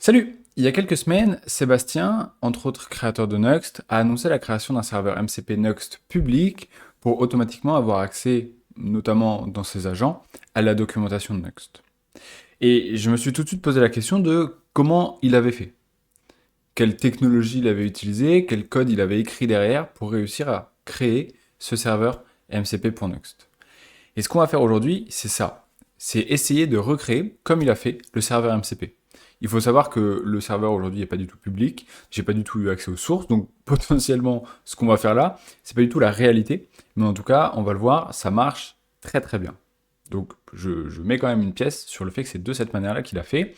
Salut! Il y a quelques semaines, Sébastien, entre autres créateur de Nuxt, a annoncé la création d'un serveur MCP Nuxt public pour automatiquement avoir accès, notamment dans ses agents, à la documentation de Nuxt. Et je me suis tout de suite posé la question de comment il avait fait. Quelle technologie il avait utilisé, quel code il avait écrit derrière pour réussir à créer ce serveur MCP.Nuxt. Et ce qu'on va faire aujourd'hui, c'est ça. C'est essayer de recréer, comme il a fait, le serveur MCP. Il faut savoir que le serveur aujourd'hui n'est pas du tout public, j'ai pas du tout eu accès aux sources, donc potentiellement ce qu'on va faire là, c'est pas du tout la réalité, mais en tout cas, on va le voir, ça marche très très bien. Donc je mets quand même une pièce sur le fait que c'est de cette manière-là qu'il a fait,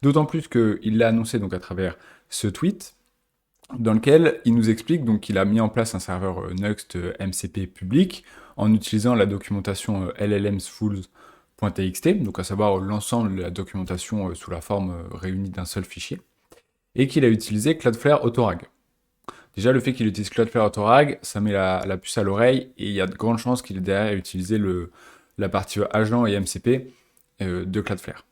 d'autant plus qu'il l'a annoncé donc à travers ce tweet, dans lequel il nous explique donc qu'il a mis en place un serveur Nuxt MCP public en utilisant la documentation llmsfools.txt, donc à savoir l'ensemble de la documentation sous la forme réunie d'un seul fichier, et qu'il a utilisé Cloudflare Autorag. Déjà, le fait qu'il utilise Cloudflare Autorag, ça met la puce à l'oreille, et il y a de grandes chances qu'il ait derrière utilisé la partie agent et MCP de Cloudflare.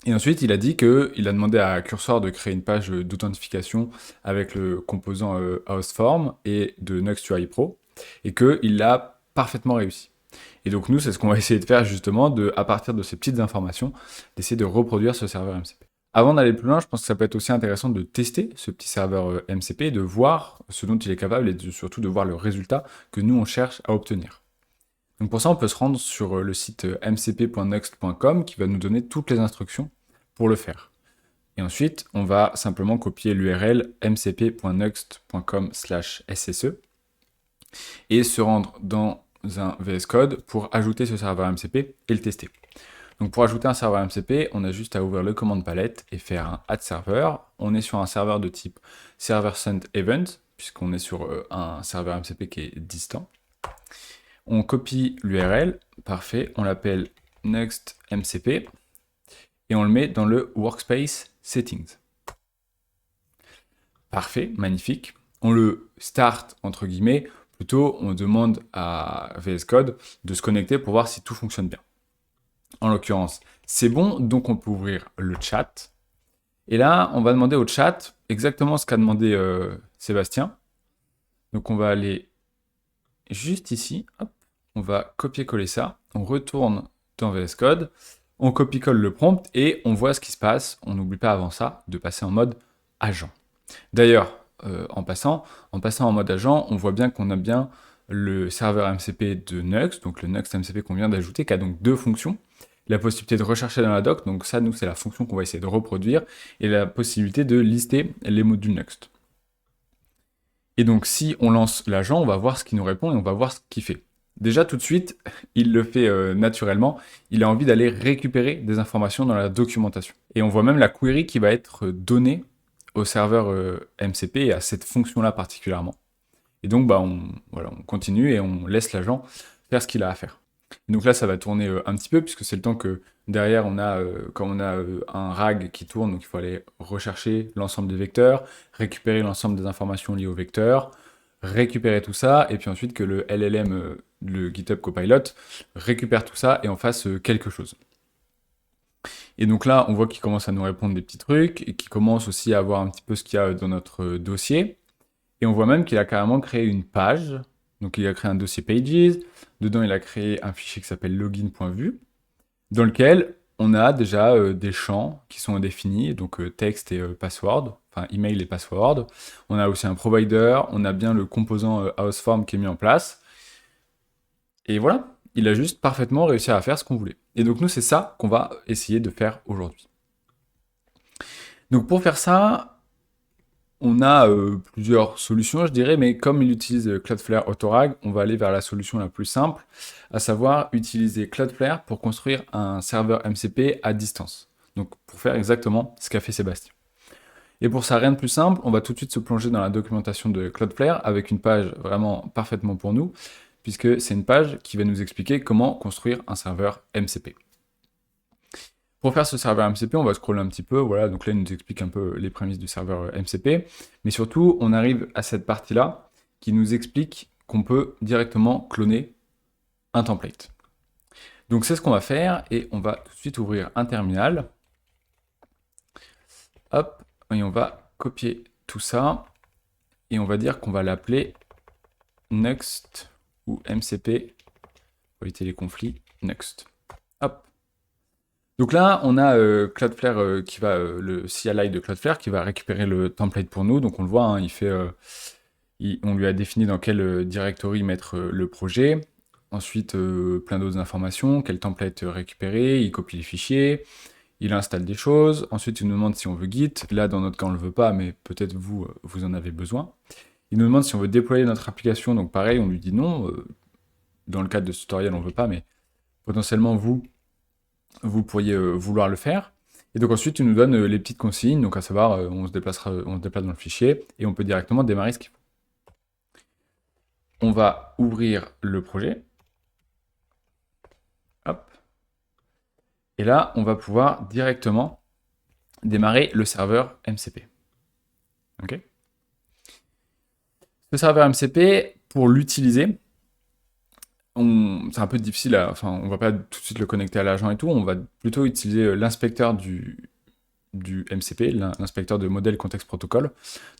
Et ensuite, il a dit qu'il a demandé à Cursor de créer une page d'authentification avec le composant Houseform et de Nuxt UI Pro, et qu'il l'a parfaitement réussi. Et donc nous, c'est ce qu'on va essayer de faire justement, à partir de ces petites informations, d'essayer de reproduire ce serveur MCP. Avant d'aller plus loin, je pense que ça peut être aussi intéressant de tester ce petit serveur MCP, de voir ce dont il est capable et surtout de voir le résultat que nous, on cherche à obtenir. Donc pour ça, on peut se rendre sur le site mcp.nuxt.com qui va nous donner toutes les instructions pour le faire. Et ensuite, on va simplement copier l'URL mcp.nuxt.com/sse et se rendre dans un VS Code pour ajouter ce serveur MCP et le tester. Donc pour ajouter un serveur MCP, on a juste à ouvrir le commande palette et faire un add server. On est sur un serveur de type server sent event, puisqu'on est sur un serveur MCP qui est distant. On copie l'URL, parfait, on l'appelle Nuxt MCP et on le met dans le workspace settings. Parfait, magnifique. On le start entre guillemets, plutôt on demande à VS Code de se connecter pour voir si tout fonctionne bien. En l'occurrence, c'est bon, donc on peut ouvrir le chat. Et là, on va demander au chat exactement ce qu'a demandé Sébastien. Donc on va aller juste ici, hop, on va copier-coller ça, on retourne dans VS Code, on copie-colle le prompt et on voit ce qui se passe. On n'oublie pas avant ça de passer en mode agent. D'ailleurs, en passant en mode agent, on voit bien qu'on a bien le serveur MCP de Nuxt, donc le Nuxt MCP qu'on vient d'ajouter, qui a donc deux fonctions. La possibilité de rechercher dans la doc, donc ça, nous, c'est la fonction qu'on va essayer de reproduire, et la possibilité de lister les modules Nuxt. Et donc, si on lance l'agent, on va voir ce qu'il nous répond et on va voir ce qu'il fait. Déjà, tout de suite, il le fait naturellement. Il a envie d'aller récupérer des informations dans la documentation. Et on voit même la query qui va être donnée au serveur MCP et à cette fonction-là particulièrement. Et donc, on continue et on laisse l'agent faire ce qu'il a à faire. Et donc là, ça va tourner un petit peu, puisque c'est le temps que derrière, quand on a un RAG qui tourne, donc il faut aller rechercher l'ensemble des vecteurs, récupérer l'ensemble des informations liées aux vecteurs, récupérer tout ça, et puis ensuite que le LLM, le GitHub Copilot, récupère tout ça et en fasse quelque chose. Et donc là, on voit qu'il commence à nous répondre des petits trucs, et qu'il commence aussi à voir un petit peu ce qu'il y a dans notre dossier. Et on voit même qu'il a carrément créé une page. Donc il a créé un dossier pages. Dedans, il a créé un fichier qui s'appelle login.vue, dans lequel on a déjà des champs qui sont définis, donc texte et password, enfin email et password. On a aussi un provider, on a bien le composant houseform qui est mis en place. Et voilà, il a juste parfaitement réussi à faire ce qu'on voulait. Et donc nous, c'est ça qu'on va essayer de faire aujourd'hui. Donc pour faire ça, on a plusieurs solutions, je dirais, mais comme il utilise Cloudflare Autorag, on va aller vers la solution la plus simple, à savoir utiliser Cloudflare pour construire un serveur MCP à distance. Donc pour faire exactement ce qu'a fait Sébastien. Et pour ça, rien de plus simple, on va tout de suite se plonger dans la documentation de Cloudflare avec une page vraiment parfaitement pour nous, puisque c'est une page qui va nous expliquer comment construire un serveur MCP. Pour faire ce serveur MCP, on va scroller un petit peu, voilà, donc là il nous explique un peu les prémices du serveur MCP, mais surtout on arrive à cette partie-là qui nous explique qu'on peut directement cloner un template. Donc c'est ce qu'on va faire et on va tout de suite ouvrir un terminal. Hop, et on va copier tout ça. Et on va dire qu'on va l'appeler Next ou MCP, pour éviter les conflits, Next. Hop. Donc là, on a Cloudflare qui va, le CLI de Cloudflare qui va récupérer le template pour nous. Donc on le voit, hein, on lui a défini dans quel directory mettre le projet. Ensuite, plein d'autres informations, quel template récupérer, il copie les fichiers, il installe des choses. Ensuite, il nous demande si on veut Git. Là, dans notre cas, on ne le veut pas, mais peut-être vous, vous en avez besoin. Il nous demande si on veut déployer notre application. Donc pareil, on lui dit non. Dans le cadre de ce tutoriel, on ne veut pas, mais potentiellement, vous pourriez vouloir le faire. Et donc ensuite, il nous donne les petites consignes, donc à savoir, on se déplace dans le fichier, et on peut directement démarrer ce qu'il faut. On va ouvrir le projet. Hop. Et là, on va pouvoir directement démarrer le serveur MCP. Ok. Le serveur MCP, pour l'utiliser, c'est un peu difficile, on va pas tout de suite le connecter à l'agent et tout, on va plutôt utiliser l'inspecteur du MCP, l'inspecteur de modèle contexte protocole,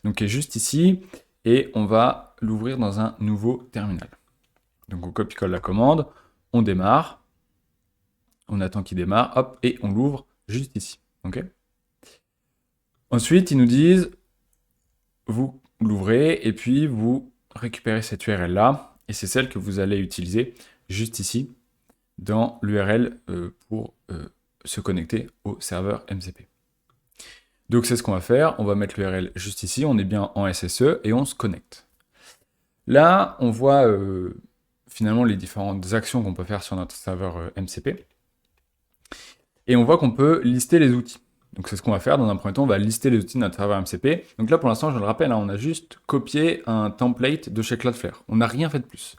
donc qui est juste ici, et on va l'ouvrir dans un nouveau terminal. Donc on copie-colle la commande, on démarre, on attend qu'il démarre, hop, et on l'ouvre juste ici. Okay. Ensuite, ils nous disent, vous l'ouvrez, et puis vous récupérez cette URL-là, et c'est celle que vous allez utiliser juste ici, dans l'URL pour se connecter au serveur MCP. Donc c'est ce qu'on va faire, on va mettre l'URL juste ici, on est bien en SSE, et on se connecte. Là, on voit finalement les différentes actions qu'on peut faire sur notre serveur MCP. Et on voit qu'on peut lister les outils. Donc c'est ce qu'on va faire. Dans un premier temps, on va lister les outils de notre serveur MCP. Donc là, pour l'instant, je le rappelle, hein, on a juste copié un template de chez Cloudflare. On n'a rien fait de plus.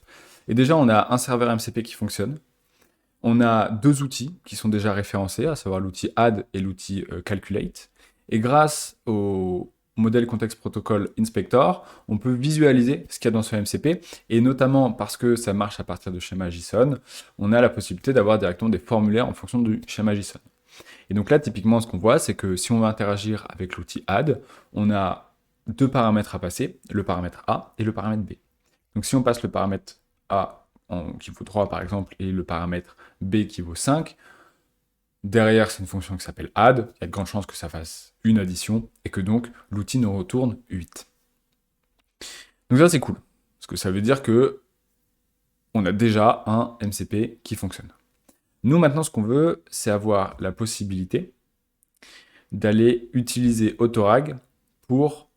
Et déjà, on a un serveur MCP qui fonctionne. On a deux outils qui sont déjà référencés, à savoir l'outil Add et l'outil Calculate. Et grâce au modèle contexte protocol Inspector, on peut visualiser ce qu'il y a dans ce MCP, et notamment parce que ça marche à partir de schéma JSON, on a la possibilité d'avoir directement des formulaires en fonction du schéma JSON. Et donc là, typiquement, ce qu'on voit, c'est que si on va interagir avec l'outil Add, on a deux paramètres à passer, le paramètre A et le paramètre B. Donc si on passe le paramètre A qui vaut 3 par exemple, et le paramètre B qui vaut 5, derrière, c'est une fonction qui s'appelle add, il y a de grandes chances que ça fasse une addition, et que donc l'outil nous retourne 8. Donc ça, c'est cool, parce que ça veut dire que on a déjà un MCP qui fonctionne. Nous, maintenant, ce qu'on veut, c'est avoir la possibilité d'aller utiliser Autorag pour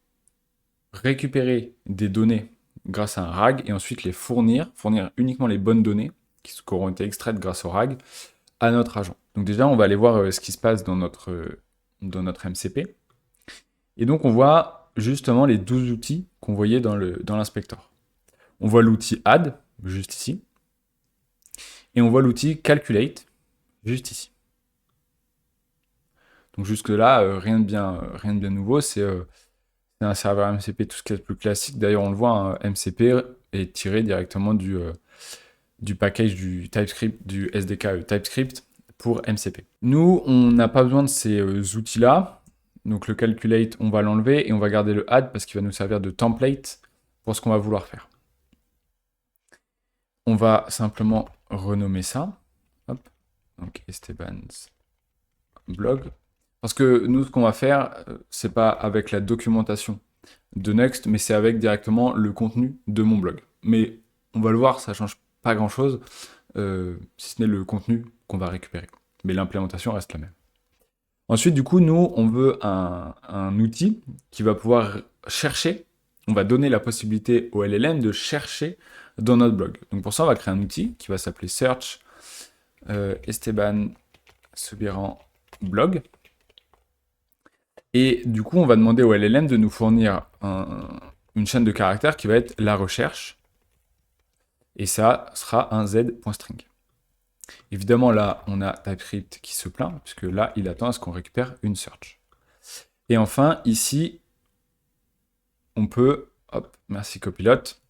récupérer des données grâce à un RAG, et ensuite les fournir uniquement les bonnes données qui auront été extraites grâce au RAG à notre agent. Donc déjà, on va aller voir ce qui se passe dans notre MCP. Et donc, on voit justement les 12 outils qu'on voyait dans l'inspecteur. On voit l'outil Add, juste ici. Et on voit l'outil Calculate, juste ici. Donc jusque-là, rien de bien nouveau. C'est un serveur MCP, tout ce qui est le plus classique. D'ailleurs, on le voit, un MCP est tiré directement du package du TypeScript, du SDK TypeScript pour MCP. Nous, on n'a pas besoin de ces outils-là. Donc le Calculate, on va l'enlever et on va garder le Add parce qu'il va nous servir de template pour ce qu'on va vouloir faire. On va simplement renommer ça. Hop. Donc Esteban's blog. Parce que nous, ce qu'on va faire, c'est pas avec la documentation de Next, mais c'est avec directement le contenu de mon blog. Mais on va le voir, ça change pas grand-chose, si ce n'est le contenu qu'on va récupérer. Mais l'implémentation reste la même. Ensuite, du coup, nous, on veut un outil qui va pouvoir chercher, on va donner la possibilité au LLM de chercher dans notre blog. Donc pour ça, on va créer un outil qui va s'appeler Search Esteban Soubiran blog. Et du coup, on va demander au LLM de nous fournir une chaîne de caractères qui va être la recherche. Et ça sera un z.string. Évidemment, là, on a TypeScript qui se plaint, puisque là, il attend à ce qu'on récupère une search. Et enfin, ici, on peut, hop, merci copilote,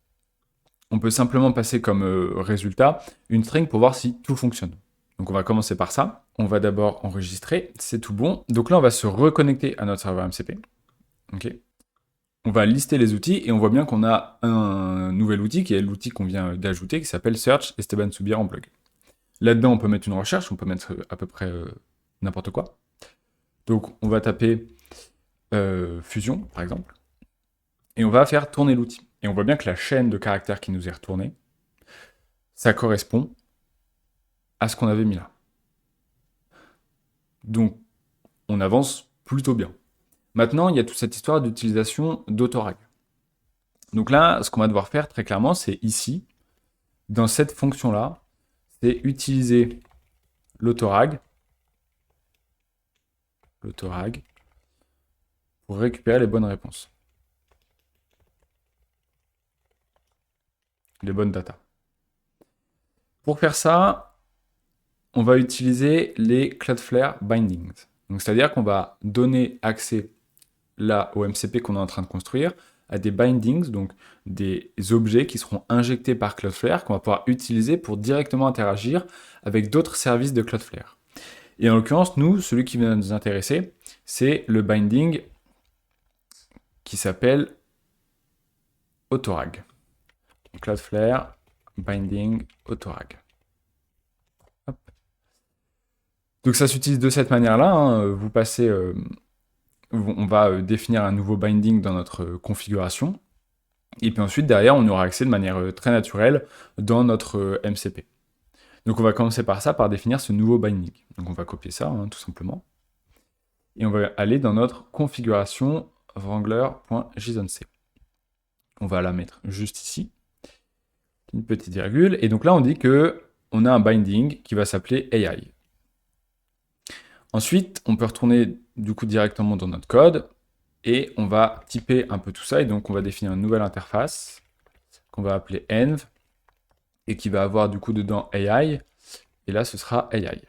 on peut simplement passer comme résultat une string pour voir si tout fonctionne. Donc on va commencer par ça. On va d'abord enregistrer, c'est tout bon. Donc là, on va se reconnecter à notre serveur MCP. Ok. On va lister les outils et on voit bien qu'on a un nouvel outil qui est l'outil qu'on vient d'ajouter qui s'appelle Search Esteban Soubir en blog. Là-dedans, on peut mettre une recherche, on peut mettre à peu près n'importe quoi. Donc on va taper Fusion, par exemple, et on va faire tourner l'outil. Et on voit bien que la chaîne de caractères qui nous est retournée, ça correspond à ce qu'on avait mis là. Donc on avance plutôt bien. Maintenant, il y a toute cette histoire d'utilisation d'autorag. Donc là, ce qu'on va devoir faire très clairement, c'est ici, dans cette fonction-là, c'est utiliser l'autorag pour récupérer les bonnes réponses. Les bonnes datas. Pour faire ça, on va utiliser les Cloudflare Bindings. Donc c'est-à-dire qu'on va donner accès là au MCP qu'on est en train de construire à des bindings, donc des objets qui seront injectés par Cloudflare qu'on va pouvoir utiliser pour directement interagir avec d'autres services de Cloudflare. Et en l'occurrence, nous, celui qui vient nous intéresser, c'est le binding qui s'appelle autorag. Cloudflare binding autorag. Hop. Donc ça s'utilise de cette manière-là. Hein. Vous passez, on va définir un nouveau binding dans notre configuration. Et puis ensuite, derrière, on aura accès de manière très naturelle dans notre MCP. Donc on va commencer par ça, par définir ce nouveau binding. Donc on va copier ça, hein, tout simplement. Et on va aller dans notre configuration wrangler.jsonc. On va la mettre juste ici. Une petite virgule. Et donc là, on dit que on a un binding qui va s'appeler AI. Ensuite, on peut retourner du coup directement dans notre code et on va typer un peu tout ça. Et donc, on va définir une nouvelle interface qu'on va appeler env et qui va avoir du coup dedans AI. Et là, ce sera AI.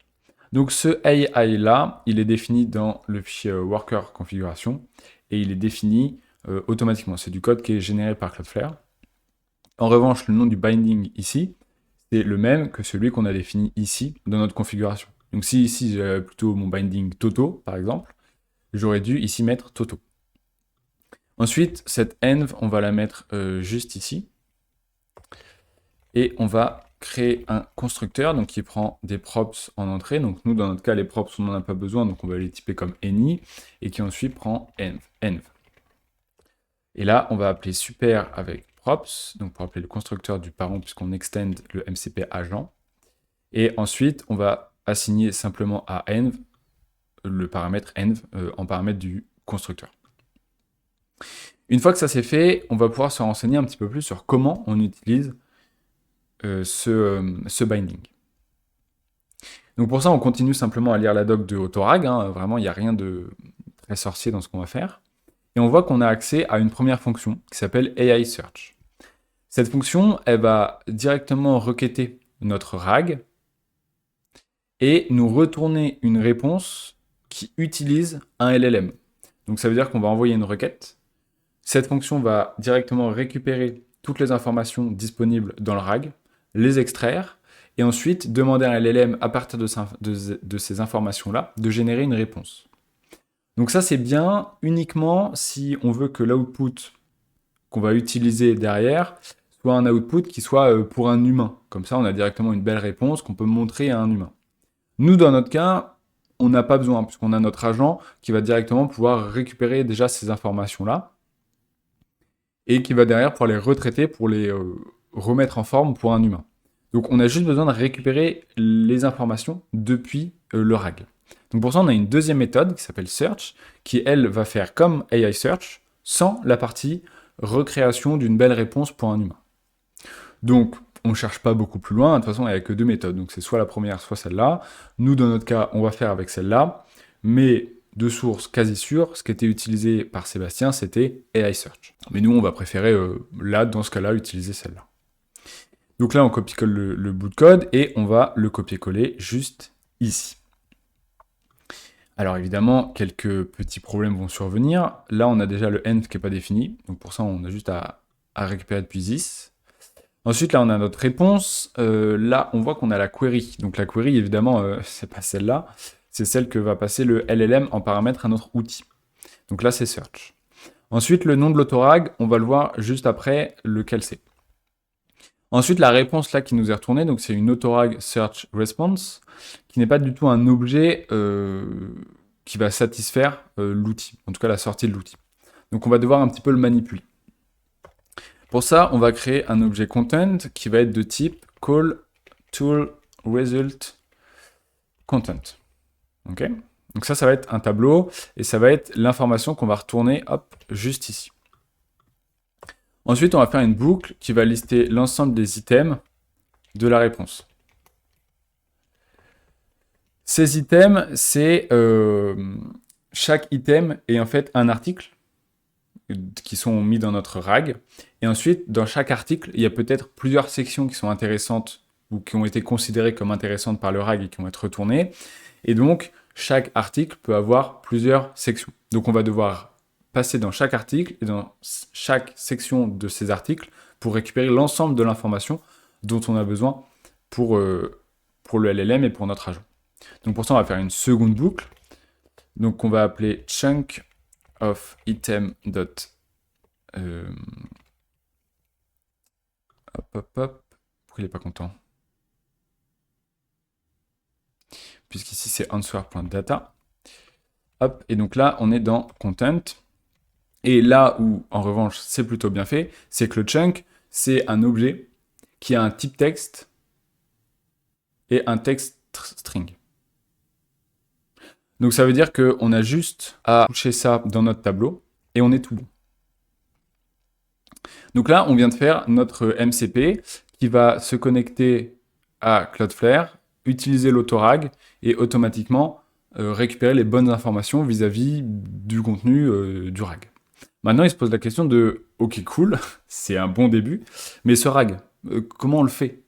Donc, ce AI là, il est défini dans le fichier worker configuration et il est défini automatiquement. C'est du code qui est généré par Cloudflare. En revanche, le nom du binding ici, c'est le même que celui qu'on a défini ici dans notre configuration. Donc si ici j'avais plutôt mon binding Toto, par exemple, j'aurais dû ici mettre Toto. Ensuite, cette env, on va la mettre juste ici. Et on va créer un constructeur donc qui prend des props en entrée. Donc nous, dans notre cas, les props, on n'en a pas besoin, donc on va les typer comme any, et qui ensuite prend env. Et là, on va appeler super avec props, donc pour appeler le constructeur du parent, puisqu'on extend le MCP agent. Et ensuite, on va assigner simplement à env le paramètre env en paramètre du constructeur. Une fois que ça c'est fait, on va pouvoir se renseigner un petit peu plus sur comment on utilise ce binding. Donc pour ça, on continue simplement à lire la doc de autorag. Hein, vraiment, il n'y a rien de très sorcier dans ce qu'on va faire. Et on voit qu'on a accès à une première fonction qui s'appelle AI Search. Cette fonction, elle va directement requêter notre RAG et nous retourner une réponse qui utilise un LLM. Donc ça veut dire qu'on va envoyer une requête. Cette fonction va directement récupérer toutes les informations disponibles dans le RAG, les extraire, et ensuite demander à un LLM à partir de ces informations-là de générer une réponse. Donc ça c'est bien uniquement si on veut que l'output qu'on va utiliser derrière soit un output qui soit pour un humain. Comme ça on a directement une belle réponse qu'on peut montrer à un humain. Nous, dans notre cas, on n'a pas besoin, puisqu'on a notre agent qui va directement pouvoir récupérer déjà ces informations-là, et qui va derrière pouvoir les retraiter pour les remettre en forme pour un humain. Donc on a juste besoin de récupérer les informations depuis le RAG. Donc pour ça, on a une deuxième méthode qui s'appelle Search, qui elle va faire comme AI Search, sans la partie recréation d'une belle réponse pour un humain. Donc, on ne cherche pas beaucoup plus loin, de toute façon, il n'y a que deux méthodes, donc c'est soit la première, soit celle-là. Nous, dans notre cas, on va faire avec celle-là, mais de source quasi sûre, ce qui était utilisé par Sébastien, c'était AI Search. Mais nous, on va préférer, là, dans ce cas-là, utiliser celle-là. Donc là, on copie-colle le bout de code, et on va le copier-coller juste ici. Alors évidemment, quelques petits problèmes vont survenir. Là, on a déjà le env qui n'est pas défini, donc pour ça, on a juste à récupérer depuis this. Ensuite, là, on a notre réponse. Là, on voit qu'on a la query. Donc la query, évidemment, c'est pas celle-là. C'est celle que va passer le LLM en paramètre à notre outil. Donc là, c'est search. Ensuite, le nom de l'autorag, on va le voir juste après lequel c'est. Ensuite, la réponse là qui nous est retournée, donc c'est une autorag search response, qui n'est pas du tout un objet qui va satisfaire l'outil, en tout cas la sortie de l'outil. Donc on va devoir un petit peu le manipuler. Pour ça, on va créer un objet content qui va être de type call tool result content. Ok. Donc ça va être un tableau et ça va être l'information qu'on va retourner, hop, juste ici. Ensuite, on va faire une boucle qui va lister l'ensemble des items de la réponse. Ces items, c'est chaque item est en fait un article qui sont mis dans notre RAG. Et ensuite, dans chaque article, il y a peut-être plusieurs sections qui sont intéressantes ou qui ont été considérées comme intéressantes par le RAG et qui vont être retournées. Et donc, chaque article peut avoir plusieurs sections. Donc, on va devoir passer dans chaque article et dans chaque section de ces articles pour récupérer l'ensemble de l'information dont on a besoin pour le LLM et pour notre agent. Donc, pour ça, on va faire une seconde boucle. Donc, on va appeler chunk of item dot hop. Pourquoi il n'est pas content? Puisqu'ici c'est answer.data. Hop, et donc là on est dans content. Et là où en revanche c'est plutôt bien fait, c'est que le chunk c'est un objet qui a un type texte et un text string. Donc ça veut dire qu'on a juste à toucher ça dans notre tableau et on est tout bon. Donc là, on vient de faire notre MCP qui va se connecter à Cloudflare, utiliser l'autorag et automatiquement récupérer les bonnes informations vis-à-vis du contenu du RAG. Maintenant, il se pose la question de « Ok, cool, c'est un bon début, mais ce RAG, comment on le fait ?»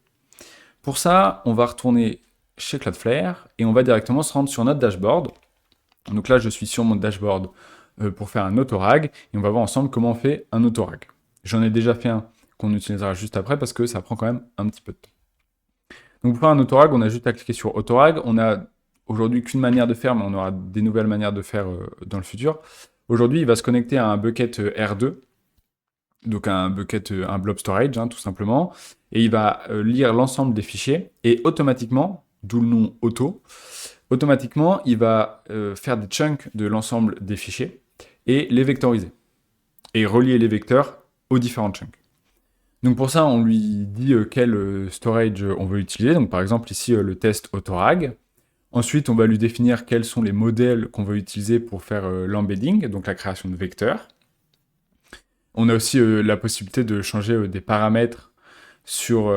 Pour ça, on va retourner chez Cloudflare et on va directement se rendre sur notre dashboard. Donc là, je suis sur mon dashboard pour faire un autorag et on va voir ensemble comment on fait un autorag. J'en ai déjà fait un qu'on utilisera juste après parce que ça prend quand même un petit peu de temps. Donc pour faire un autorag, on a juste à cliquer sur autorag. On a aujourd'hui qu'une manière de faire, mais on aura des nouvelles manières de faire dans le futur. Aujourd'hui, il va se connecter à un bucket R2, donc un bucket, un blob storage, tout simplement, et il va lire l'ensemble des fichiers, et automatiquement, d'où le nom auto, automatiquement, il va faire des chunks de l'ensemble des fichiers, et les vectoriser, et relier les vecteurs aux différents chunks. Donc pour ça, on lui dit quel storage on veut utiliser, donc par exemple ici le test autorag. Ensuite, on va lui définir quels sont les modèles qu'on veut utiliser pour faire l'embedding, donc la création de vecteurs. On a aussi la possibilité de changer des paramètres sur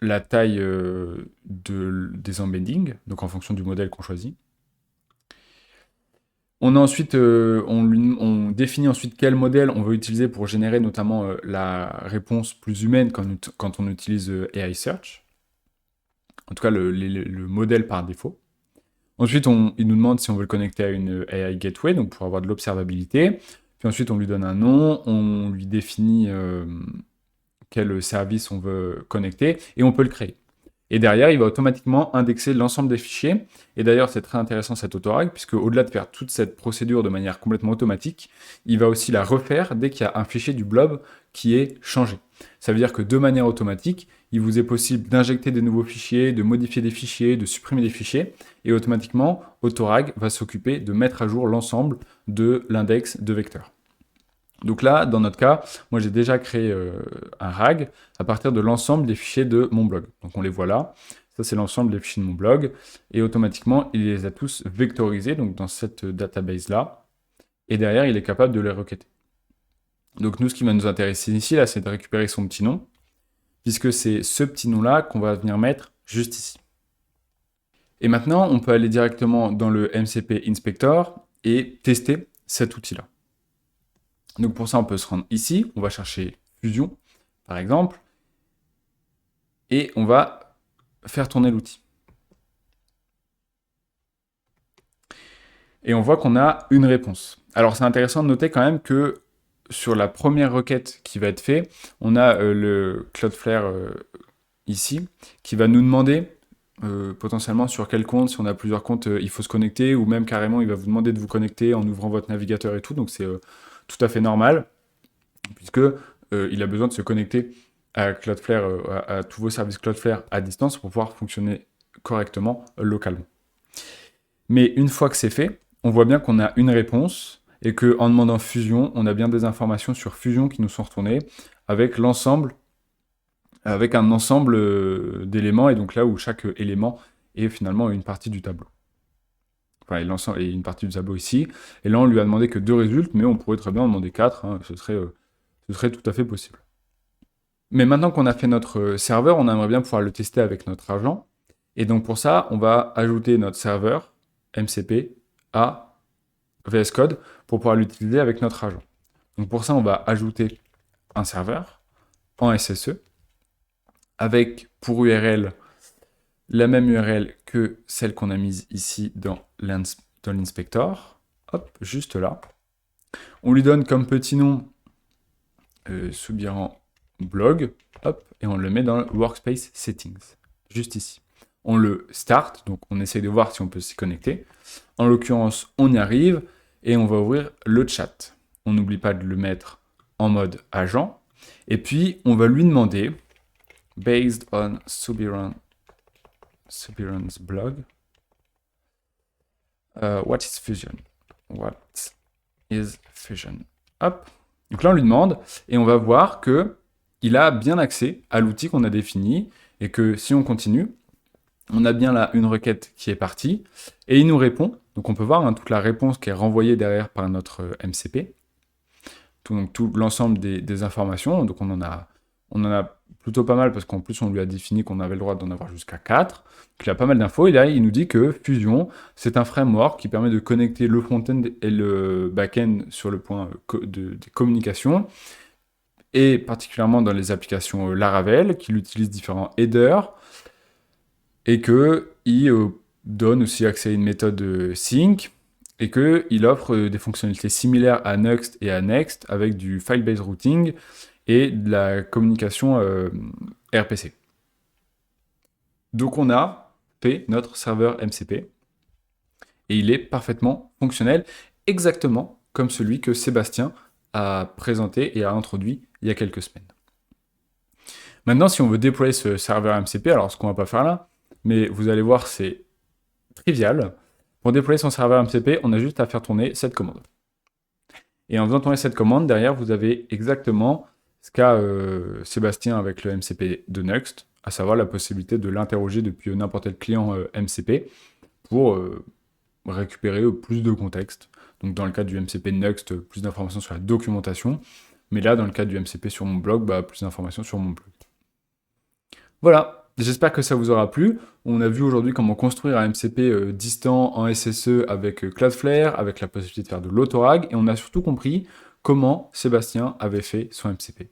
la taille des embeddings, donc en fonction du modèle qu'on choisit. On a ensuite, on définit ensuite quel modèle on veut utiliser pour générer notamment la réponse plus humaine quand on utilise AI Search. En tout cas, le modèle par défaut. Ensuite, il nous demande si on veut le connecter à une AI Gateway, donc pour avoir de l'observabilité. Puis ensuite, on lui donne un nom, on lui définit quel service on veut connecter, et on peut le créer. Et derrière, il va automatiquement indexer l'ensemble des fichiers. Et d'ailleurs, c'est très intéressant cet autorag, puisque au-delà de faire toute cette procédure de manière complètement automatique, il va aussi la refaire dès qu'il y a un fichier du blob qui est changé. Ça veut dire que de manière automatique, il vous est possible d'injecter des nouveaux fichiers, de modifier des fichiers, de supprimer des fichiers, et automatiquement, Autorag va s'occuper de mettre à jour l'ensemble de l'index de vecteurs. Donc là, dans notre cas, moi j'ai déjà créé un RAG à partir de l'ensemble des fichiers de mon blog. Donc on les voit là. Ça, c'est l'ensemble des fichiers de mon blog. Et automatiquement, il les a tous vectorisés, donc dans cette database-là. Et derrière, il est capable de les requêter. Donc nous, ce qui va nous intéresser ici, là, c'est de récupérer son petit nom, puisque c'est ce petit nom-là qu'on va venir mettre juste ici. Et maintenant, on peut aller directement dans le MCP Inspector et tester cet outil-là. Donc pour ça, on peut se rendre ici, on va chercher Fusion, par exemple, et on va faire tourner l'outil. Et on voit qu'on a une réponse. Alors c'est intéressant de noter quand même que sur la première requête qui va être faite, on a le Cloudflare ici, qui va nous demander potentiellement sur quel compte, si on a plusieurs comptes, il faut se connecter, ou même carrément il va vous demander de vous connecter en ouvrant votre navigateur et tout, donc c'est tout à fait normal, puisque il a besoin de se connecter à Cloudflare, à tous vos services Cloudflare à distance pour pouvoir fonctionner correctement localement. Mais une fois que c'est fait, on voit bien qu'on a une réponse et qu'en demandant Fusion, on a bien des informations sur Fusion qui nous sont retournées avec l'ensemble, avec un ensemble d'éléments, et donc là où chaque élément est finalement une partie du tableau. Enfin, l'ensemble est une partie du tableau ici. Et là, on lui a demandé que 2 résultats, mais on pourrait très bien en demander 4, hein, ce serait tout à fait possible. Mais maintenant qu'on a fait notre serveur, on aimerait bien pouvoir le tester avec notre agent. Et donc pour ça, on va ajouter notre serveur MCP à VS Code pour pouvoir l'utiliser avec notre agent. Donc pour ça, on va ajouter un serveur en SSE avec pour URL la même URL que celle qu'on a mise ici dans l'inspector. Hop, juste là. On lui donne comme petit nom Soubiran blog, hop, et on le met dans le workspace settings, juste ici. On le start, donc on essaye de voir si on peut s'y connecter. En l'occurrence, on y arrive et on va ouvrir le chat. On n'oublie pas de le mettre en mode agent. Et puis, on va lui demander, based on Soubiran's blog, what is Fusion? What is Fusion? Hop. Donc là, on lui demande, et on va voir que il a bien accès à l'outil qu'on a défini, et que si on continue, on a bien là une requête qui est partie, et il nous répond. Donc on peut voir toute la réponse qui est renvoyée derrière par notre MCP, tout l'ensemble des informations. Donc on en a plutôt pas mal, parce qu'en plus on lui a défini qu'on avait le droit d'en avoir jusqu'à 4. Donc il a pas mal d'infos, et là il nous dit que Fusion, c'est un framework qui permet de connecter le front-end et le back-end sur le point des communications, et particulièrement dans les applications Laravel, qu'il utilise différents headers, et qu'il donne aussi accès à une méthode sync, et qu'il offre des fonctionnalités similaires à Nuxt et à Next, avec du file-based routing et de la communication RPC. Donc on a fait notre serveur MCP, et il est parfaitement fonctionnel, exactement comme celui que Sébastien a présenté et a introduit il y a quelques semaines. Maintenant, si on veut déployer ce serveur MCP, alors ce qu'on va pas faire là, mais vous allez voir, c'est trivial. Pour déployer son serveur MCP, on a juste à faire tourner cette commande. Et en faisant tourner cette commande, derrière, vous avez exactement ce qu'a Sébastien avec le MCP de Nuxt, à savoir la possibilité de l'interroger depuis n'importe quel client MCP pour récupérer plus de contexte. Donc dans le cas du MCP Nuxt, plus d'informations sur la documentation, mais là, dans le cas du MCP sur mon blog, plus d'informations sur mon blog. Voilà, j'espère que ça vous aura plu. On a vu aujourd'hui comment construire un MCP distant en SSE avec Cloudflare, avec la possibilité de faire de l'autorag, et on a surtout compris comment Sébastien avait fait son MCP.